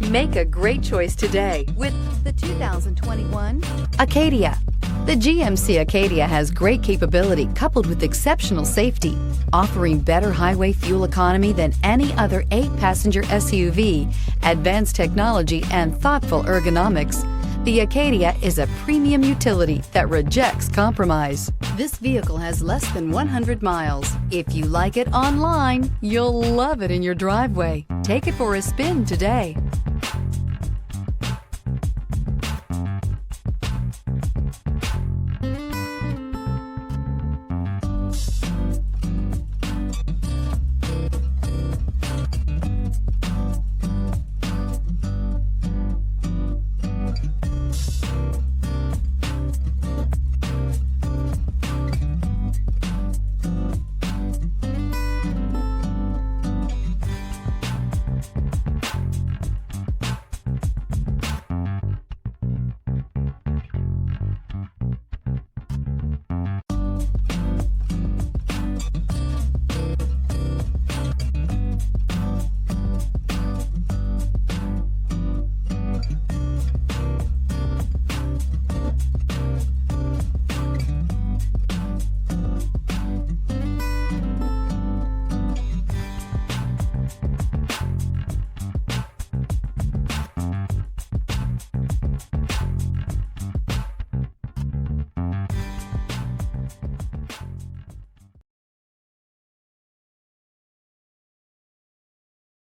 Make a great choice today with the 2021 Acadia. The GMC Acadia has great capability coupled with exceptional safety, offering better highway fuel economy than any other 8-passenger SUV, advanced technology, and thoughtful ergonomics. The Acadia is a premium utility that rejects compromise. This vehicle has less than 100 miles. If you like it online, you'll love it in your driveway. Take it for a spin today.